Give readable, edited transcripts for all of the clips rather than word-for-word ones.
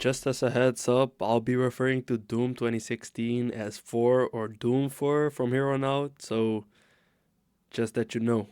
Just as a heads up, I'll be referring to Doom 2016 as 4 or Doom 4 from here on out, so just that you know.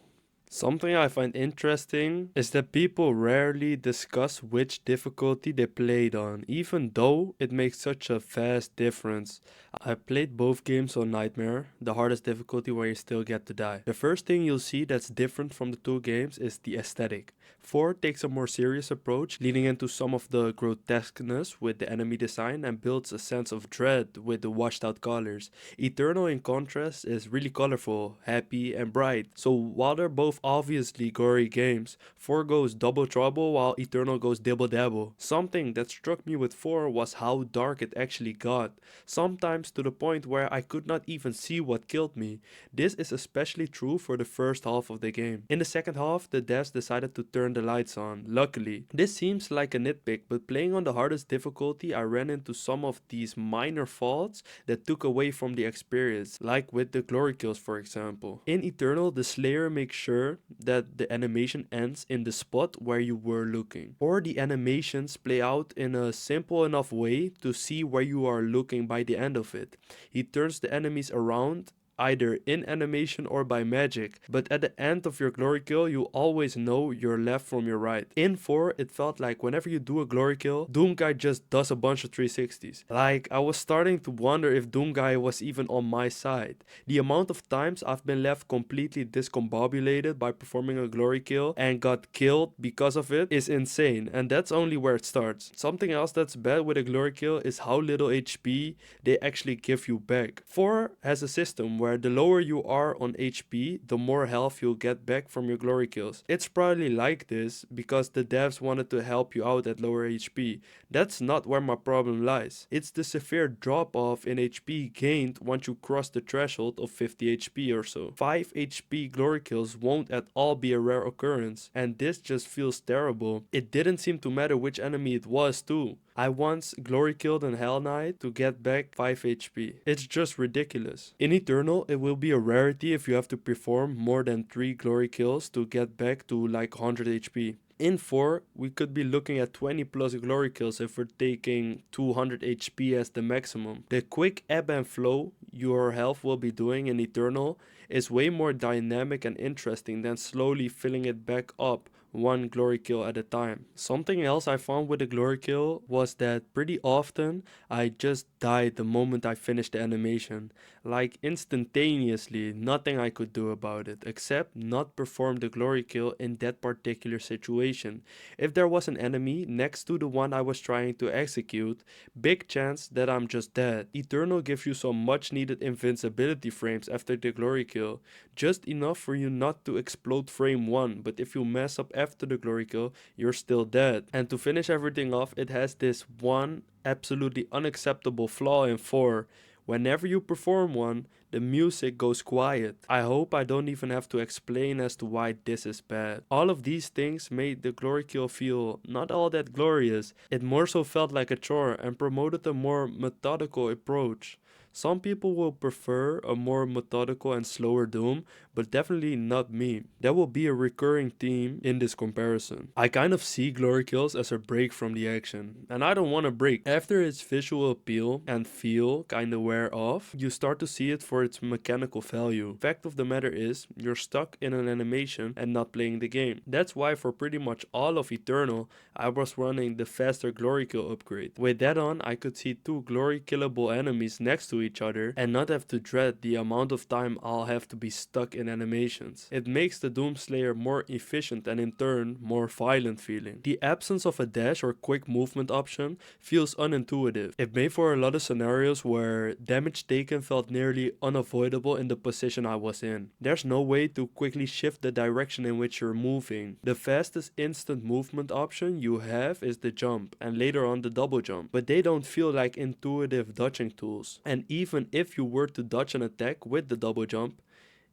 Something I find interesting is that people rarely discuss which difficulty they played on, even though it makes such a vast difference. I played both games on Nightmare, the hardest difficulty where you still get to die. The first thing you'll see that's different from the two games is the aesthetic. 4 takes a more serious approach, leaning into some of the grotesqueness with the enemy design and builds a sense of dread with the washed out colors. Eternal, in contrast, is really colorful, happy, and bright. So while they're both obviously gory games, 4 goes double trouble while Eternal goes dibble dabble. Something that struck me with 4 was how dark it actually got, sometimes to the point where I could not even see what killed me. This is especially true for the first half of the game. In the second half, the devs decided to turn the lights on, luckily. This seems like a nitpick, but playing on the hardest difficulty, I ran into some of these minor faults that took away from the experience, like with the glory kills for example. In Eternal, the Slayer makes sure that the animation ends in the spot where you were looking, or the animations play out in a simple enough way to see where you are looking by the end of it. He turns the enemies around either in animation or by magic, but at the end of your glory kill, you always know your left from your right. In 4, it felt like whenever you do a glory kill, Doomguy just does a bunch of 360s. Like, I was starting to wonder if Doomguy was even on my side. The amount of times I've been left completely discombobulated by performing a glory kill and got killed because of it is insane, and that's only where it starts. Something else that's bad with a glory kill is how little HP they actually give you back. 4 has a system where the lower you are on HP, the more health you'll get back from your glory kills. It's probably like this because the devs wanted to help you out at lower HP. That's not where my problem lies. It's the severe drop off in HP gained once you cross the threshold of 50 HP or so. 5 HP glory kills won't at all be a rare occurrence, and this just feels terrible. It didn't seem to matter which enemy it was too. I once glory killed an Hell Knight to get back 5 HP. It's just ridiculous. In Eternal, it will be a rarity if you have to perform more than 3 glory kills to get back to like 100 HP. In 4, we could be looking at 20 plus glory kills if we're taking 200 HP as the maximum. The quick ebb and flow your health will be doing in Eternal is way more dynamic and interesting than slowly filling it back up one glory kill at a time. Something else I found with the glory kill was that pretty often I just died the moment I finished the animation. Like instantaneously, nothing I could do about it except not perform the glory kill in that particular situation. If there was an enemy next to the one I was trying to execute, big chance that I'm just dead. Eternal gives you some much needed invincibility frames after the glory kill, just enough for you not to explode frame 1, but if you mess up after the glory kill, you're still dead. And to finish everything off, it has this one absolutely unacceptable flaw in 4. Whenever you perform one, the music goes quiet. I hope I don't even have to explain as to why this is bad. All of these things made the glory kill feel not all that glorious. It more so felt like a chore and promoted a more methodical approach. Some people will prefer a more methodical and slower Doom, but definitely not me. That will be a recurring theme in this comparison. I kind of see glory kills as a break from the action, and I don't want a break. After its visual appeal and feel kind of wear off, you start to see it for its mechanical value. Fact of the matter is, you're stuck in an animation and not playing the game. That's why for pretty much all of Eternal, I was running the faster glory kill upgrade. With that on, I could see 2 glory killable enemies next to each other and not have to dread the amount of time I'll have to be stuck in animations. It makes the Doomslayer more efficient and in turn more violent feeling. The absence of a dash or quick movement option feels unintuitive. It made for a lot of scenarios where damage taken felt nearly unavoidable in the position I was in. There's no way to quickly shift the direction in which you're moving. The fastest instant movement option you have is the jump and later on the double jump, but they don't feel like intuitive dodging tools. And even if you were to dodge an attack with the double jump,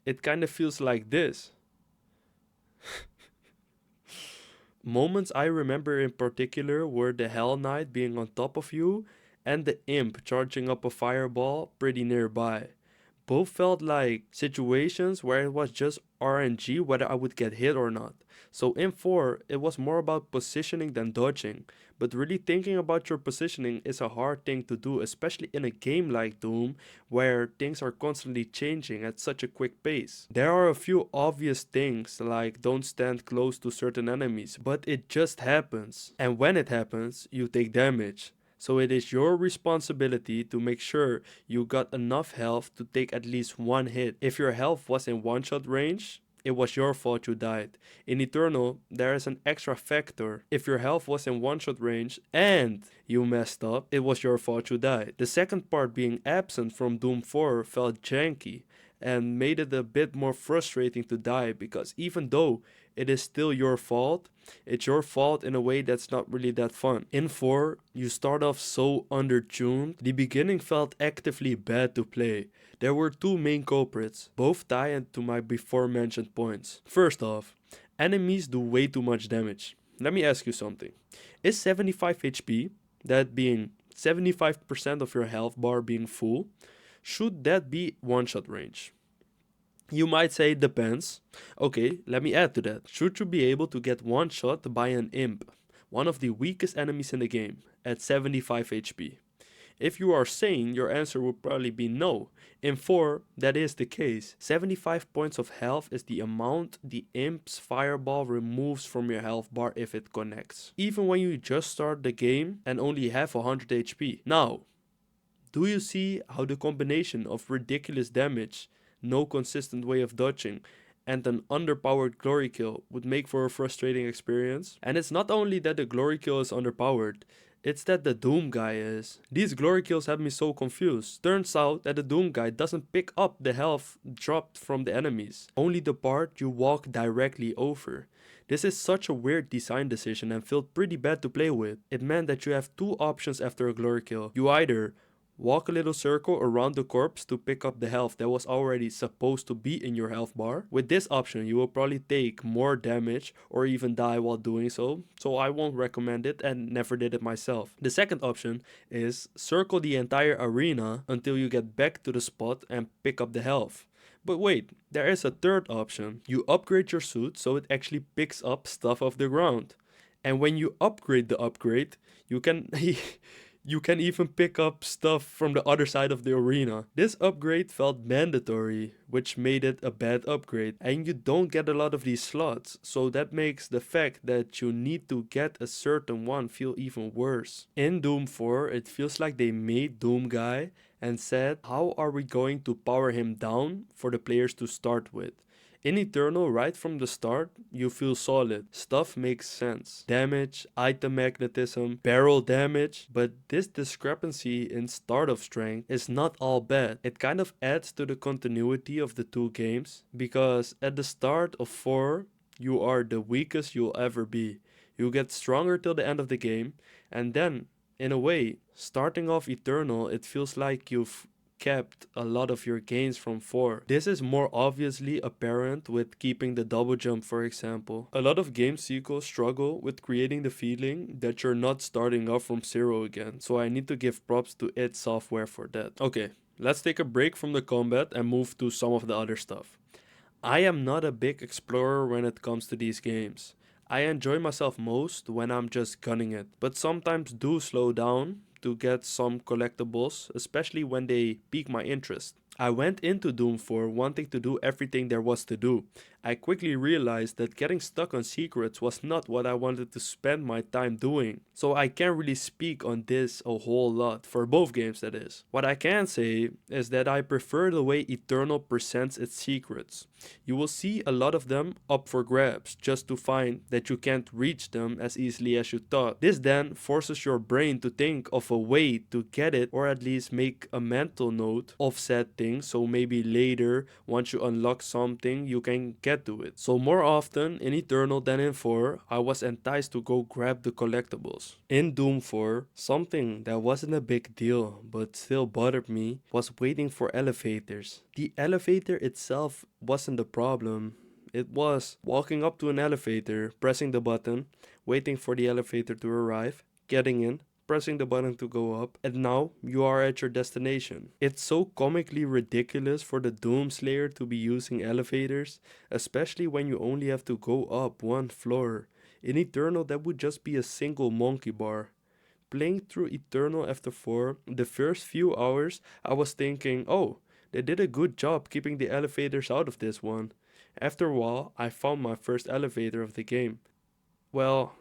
it kind of feels like this. Moments I remember in particular were the Hell Knight being on top of you and the Imp charging up a fireball pretty nearby. Both felt like situations where it was just RNG whether I would get hit or not. So in 4, it was more about positioning than dodging, but really thinking about your positioning is a hard thing to do, especially in a game like Doom, where things are constantly changing at such a quick pace. There are a few obvious things, like don't stand close to certain enemies, but it just happens. And when it happens, you take damage. So it is your responsibility to make sure you got enough health to take at least one hit. If your health was in one-shot range, it was your fault you died. In Eternal, there is an extra factor. If your health was in one-shot range and you messed up, it was your fault you died. The second part being absent from Doom 4 felt janky and made it a bit more frustrating to die, because even though it is still your fault, it's your fault in a way that's not really that fun. In 4, you start off so undertuned. The beginning felt actively bad to play. There were two main culprits, both tie into my before mentioned points. First off, enemies do way too much damage. Let me ask you something. Is 75 HP, that being 75% of your health bar being full, should that be one-shot range? You might say it depends. Okay, let me add to that. Should you be able to get one shot by an imp, one of the weakest enemies in the game, at 75 HP? If you are sane, your answer would probably be no. In 4, that is the case. 75 points of health is the amount the imp's fireball removes from your health bar if it connects, even when you just start the game and only have 100 HP. Now, do you see how the combination of ridiculous damage, no consistent way of dodging, and an underpowered glory kill would make for a frustrating experience? And it's not only that the glory kill is underpowered, it's that the Doom guy is. These glory kills have me so confused. Turns out that the Doom guy doesn't pick up the health dropped from the enemies, only the part you walk directly over. This is such a weird design decision and felt pretty bad to play with. It meant that you have two options after a glory kill. You either walk a little circle around the corpse to pick up the health that was already supposed to be in your health bar. With this option, you will probably take more damage or even die while doing so I won't recommend it and never did it myself. The second option is circle the entire arena until you get back to the spot and pick up the health. But wait, there is a third option. You upgrade your suit so it actually picks up stuff off the ground. And when you upgrade the upgrade, you can you can even pick up stuff from the other side of the arena. This upgrade felt mandatory, which made it a bad upgrade, and you don't get a lot of these slots, so that makes the fact that you need to get a certain one feel even worse. In Doom 4, it feels like they made Doom Guy and said, how are we going to power him down for the players to start with? In Eternal, right from the start, you feel solid. Stuff makes sense. Damage, item magnetism, barrel damage. But this discrepancy in startup strength is not all bad. It kind of adds to the continuity of the two games, because at the start of 4, you are the weakest you'll ever be. You get stronger till the end of the game, and then, in a way, starting off Eternal, it feels like you've kept a lot of your gains from 4. This is more obviously apparent with keeping the double jump, for example. A lot of game sequels struggle with creating the feeling that you're not starting off from 0 again, so I need to give props to id Software for that. Okay, let's take a break from the combat and move to some of the other stuff. I am not a big explorer when it comes to these games. I enjoy myself most when I'm just gunning it, but sometimes do slow down to get some collectibles, especially when they pique my interest. I went into Doom 4 wanting to do everything there was to do. I quickly realized that getting stuck on secrets was not what I wanted to spend my time doing, so I can't really speak on this a whole lot, for both games that is. What I can say is that I prefer the way Eternal presents its secrets. You will see a lot of them up for grabs, just to find that you can't reach them as easily as you thought. This then forces your brain to think of a way to get it, or at least make a mental note of said thing, so maybe later, once you unlock something, you can get to it. So more often in Eternal than in 4, I was enticed to go grab the collectibles. In Doom 4, something that wasn't a big deal but still bothered me was waiting for elevators. The elevator itself wasn't the problem. It was walking up to an elevator, pressing the button, waiting for the elevator to arrive, getting in, pressing the button to go up, and now you are at your destination. It's so comically ridiculous for the Doomslayer to be using elevators, especially when you only have to go up one floor. In Eternal, that would just be a single monkey bar. Playing through Eternal after 4, the first few hours, I was thinking, oh, they did a good job keeping the elevators out of this one. After a while, I found my first elevator of the game. Well,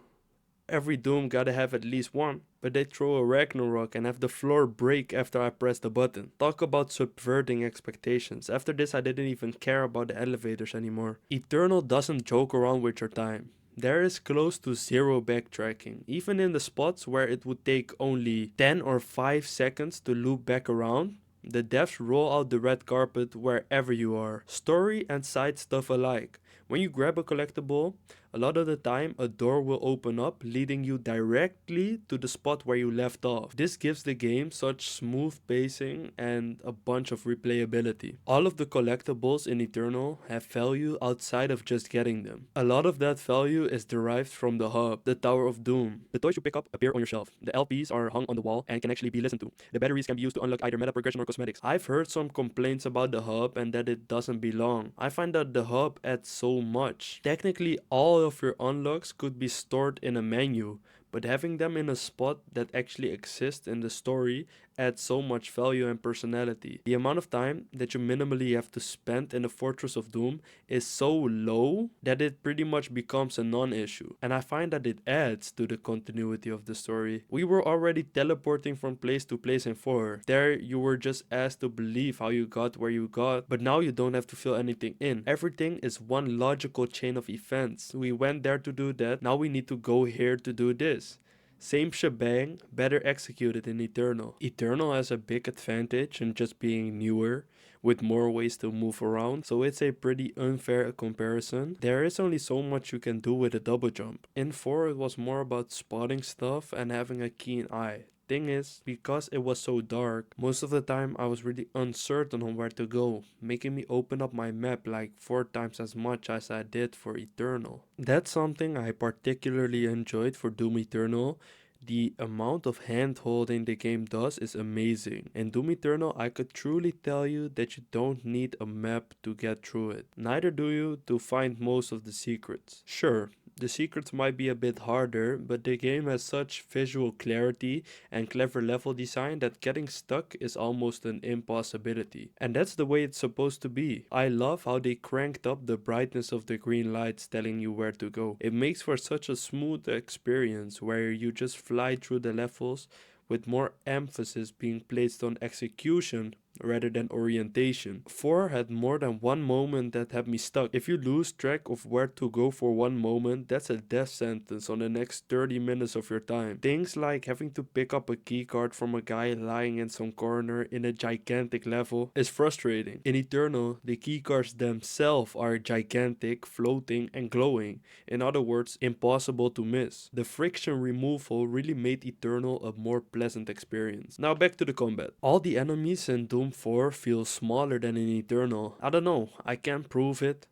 every Doom gotta have at least one, but they throw a Ragnarok and have the floor break after I press the button. Talk about subverting expectations. After this, I didn't even care about the elevators anymore. Eternal doesn't joke around with your time. There is close to zero backtracking, even in the spots where it would take only 10 or 5 seconds to loop back around. The devs roll out the red carpet wherever you are, story and side stuff alike. When you grab a collectible, a lot of the time a door will open up leading you directly to the spot where you left off. This gives the game such smooth pacing and a bunch of replayability. All of the collectibles in Eternal have value outside of just getting them. A lot of that value is derived from the hub, the Tower of Doom. The toys you pick up appear on your shelf. The LPs are hung on the wall and can actually be listened to. The batteries can be used to unlock either meta progression or cosmetics. I've heard some complaints about the hub and that it doesn't belong. I find that the hub adds so much. Technically, all of your unlocks could be stored in a menu, but having them in a spot that actually exists in the story adds so much value and personality. The amount of time that you minimally have to spend in the Fortress of Doom is so low that it pretty much becomes a non-issue, and I find that it adds to the continuity of the story. We were already teleporting from place to place in 4. There you were just asked to believe how you got where you got, but now you don't have to fill anything in. Everything is one logical chain of events. We went there to do that, now we need to go here to do this. Same shebang, better executed in Eternal. Eternal has a big advantage in just being newer, with more ways to move around, so it's a pretty unfair comparison. There is only so much you can do with a double jump. In 4 it was more about spotting stuff and having a keen eye. Thing is, because it was so dark, most of the time I was really uncertain on where to go, making me open up my map like 4 times as much as I did for Eternal. That's something I particularly enjoyed for Doom Eternal. The amount of hand holding the game does is amazing. In Doom Eternal, I could truly tell you that you don't need a map to get through it. Neither do you to find most of the secrets. Sure, the secrets might be a bit harder, but the game has such visual clarity and clever level design that getting stuck is almost an impossibility. And that's the way it's supposed to be. I love how they cranked up the brightness of the green lights telling you where to go. It makes for such a smooth experience where you just fly through the levels with more emphasis being placed on execution rather than orientation. 4 had more than one moment that had me stuck. If you lose track of where to go for one moment, that's a death sentence on the next 30 minutes of your time. Things like having to pick up a keycard from a guy lying in some corner in a gigantic level is frustrating. In Eternal, the keycards themselves are gigantic, floating and glowing. In other words, impossible to miss. The friction removal really made Eternal a more pleasant experience. Now back to the combat. All the enemies in Doom 4 feel smaller than in Eternal. I don't know, I can't prove it,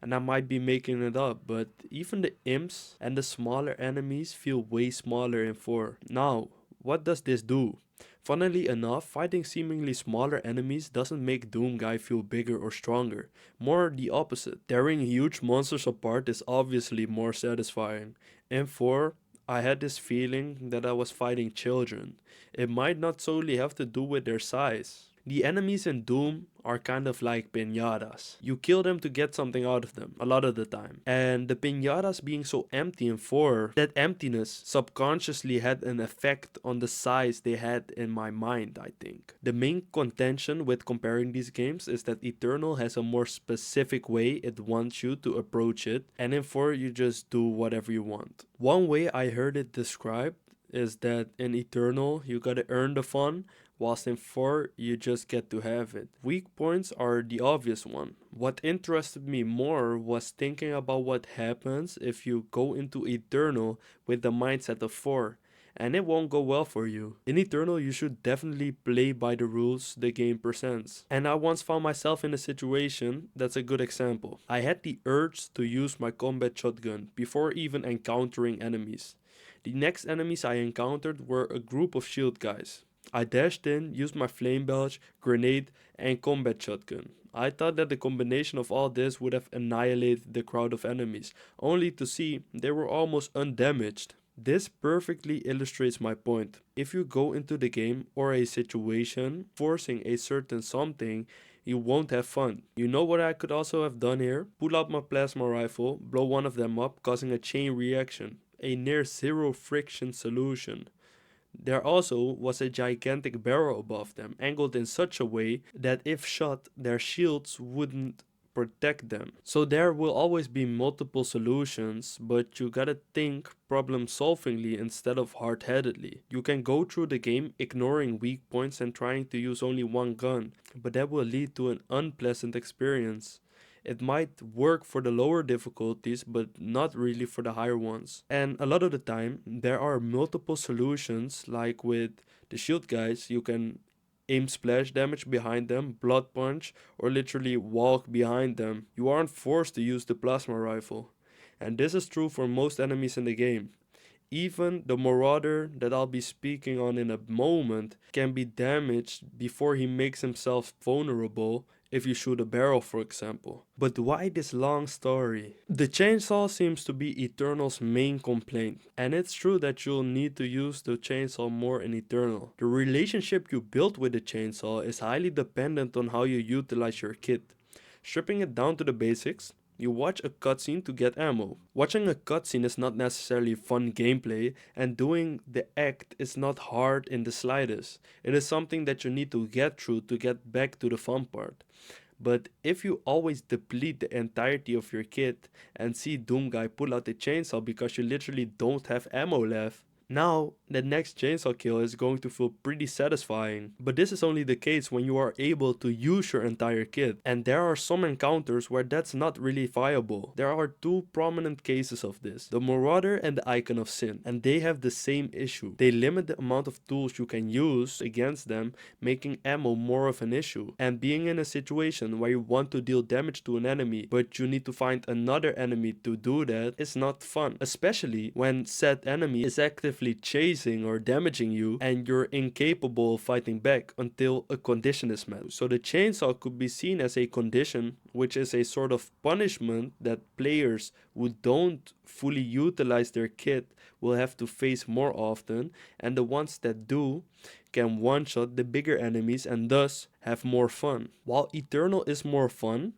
and I might be making it up, but even the imps and the smaller enemies feel way smaller in 4. Now, what does this do? Funnily enough, fighting seemingly smaller enemies doesn't make Doom Guy feel bigger or stronger, more the opposite. Tearing huge monsters apart is obviously more satisfying. In 4, I had this feeling that I was fighting children. It might not solely have to do with their size. The enemies in Doom are kind of like piñatas. You kill them to get something out of them, a lot of the time. And the piñatas being so empty in 4, that emptiness subconsciously had an effect on the size they had in my mind, I think. The main contention with comparing these games is that Eternal has a more specific way it wants you to approach it, and in 4 you just do whatever you want. One way I heard it described is that in Eternal you gotta earn the fun, whilst in 4 you just get to have it. Weak points are the obvious one. What interested me more was thinking about what happens if you go into Eternal with the mindset of 4, and it won't go well for you. In Eternal you should definitely play by the rules the game presents. And I once found myself in a situation that's a good example. I had the urge to use my combat shotgun before even encountering enemies. The next enemies I encountered were a group of shield guys. I dashed in, used my flame belch, grenade, and combat shotgun. I thought that the combination of all this would have annihilated the crowd of enemies, only to see they were almost undamaged. This perfectly illustrates my point. If you go into the game or a situation forcing a certain something, you won't have fun. You know what I could also have done here? Pull out my plasma rifle, blow one of them up, causing a chain reaction. A near zero friction solution. There also was a gigantic barrel above them, angled in such a way that if shot, their shields wouldn't protect them. So there will always be multiple solutions, but you gotta think problem solvingly instead of hard headedly. You can go through the game ignoring weak points and trying to use only one gun, but that will lead to an unpleasant experience. It might work for the lower difficulties, but not really for the higher ones. And a lot of the time, there are multiple solutions, like with the shield guys, you can aim splash damage behind them, blood punch, or literally walk behind them. You aren't forced to use the plasma rifle. And this is true for most enemies in the game. Even the Marauder that I'll be speaking on in a moment can be damaged before he makes himself vulnerable if you shoot a barrel, for example. But why this long story? The chainsaw seems to be Eternal's main complaint, and it's true that you'll need to use the chainsaw more in Eternal. The relationship you build with the chainsaw is highly dependent on how you utilize your kit. Stripping it down to the basics, you watch a cutscene to get ammo. Watching a cutscene is not necessarily fun gameplay, and doing the act is not hard in the slightest. It is something that you need to get through to get back to the fun part. But if you always deplete the entirety of your kit and see Doomguy pull out the chainsaw because you literally don't have ammo left, now, the next chainsaw kill is going to feel pretty satisfying, but this is only the case when you are able to use your entire kit, and there are some encounters where that's not really viable. There are two prominent cases of this, the Marauder and the Icon of Sin, and they have the same issue. They limit the amount of tools you can use against them, making ammo more of an issue, and being in a situation where you want to deal damage to an enemy, but you need to find another enemy to do that is not fun, especially when said enemy is actively chasing or damaging you and you're incapable of fighting back until a condition is met. So the chainsaw could be seen as a condition, which is a sort of punishment that players who don't fully utilize their kit will have to face more often, and the ones that do can one-shot the bigger enemies and thus have more fun. While Eternal is more fun,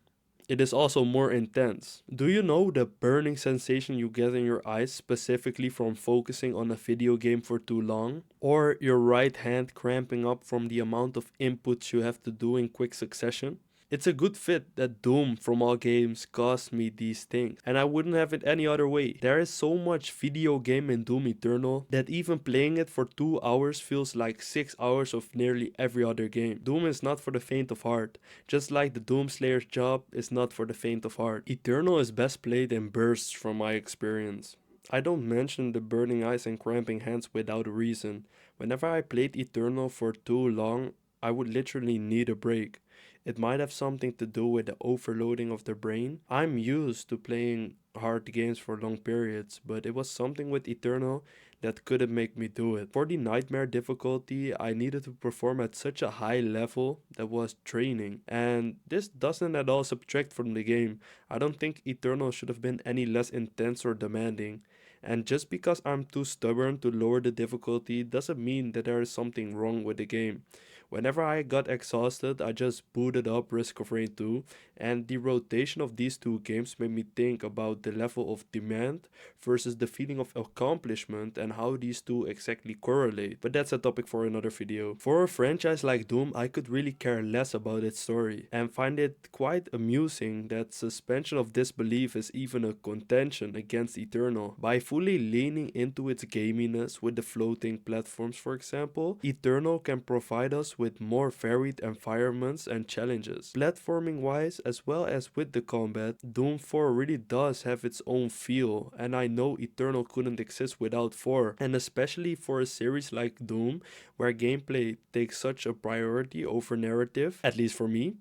it is also more intense. Do you know the burning sensation you get in your eyes specifically from focusing on a video game for too long? Or your right hand cramping up from the amount of inputs you have to do in quick succession? It's a good fit that Doom from all games caused me these things, and I wouldn't have it any other way. There is so much video game in Doom Eternal that even playing it for 2 hours feels like 6 hours of nearly every other game. Doom is not for the faint of heart, just like the Doomslayer's job is not for the faint of heart. Eternal is best played in bursts from my experience. I don't mention the burning eyes and cramping hands without a reason. Whenever I played Eternal for too long, I would literally need a break. It might have something to do with the overloading of the brain. I'm used to playing hard games for long periods, but it was something with Eternal that couldn't make me do it. For the nightmare difficulty, I needed to perform at such a high level that was draining, and this doesn't at all subtract from the game. I don't think Eternal should have been any less intense or demanding. And just because I'm too stubborn to lower the difficulty doesn't mean that there is something wrong with the game. Whenever I got exhausted, I just booted up Risk of Rain 2, and the rotation of these two games made me think about the level of demand versus the feeling of accomplishment and how these two exactly correlate. But that's a topic for another video. For a franchise like Doom, I could really care less about its story, and find it quite amusing that suspension of disbelief is even a contention against Eternal. By fully leaning into its gaminess with the floating platforms, for example, Eternal can provide us with more varied environments and challenges. Platforming wise, as well as with the combat, Doom 4 really does have its own feel, and I know Eternal couldn't exist without 4, and especially for a series like Doom, where gameplay takes such a priority over narrative, at least for me,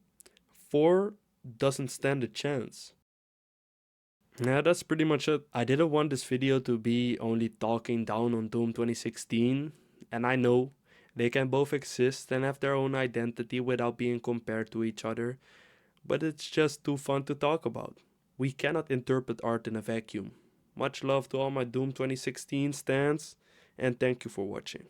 4 doesn't stand a chance. Yeah, that's pretty much it. I didn't want this video to be only talking down on Doom 2016, and I know They can both exist and have their own identity without being compared to each other, but it's just too fun to talk about. We cannot interpret art in a vacuum. Much love to all my Doom 2016 stans, and thank you for watching.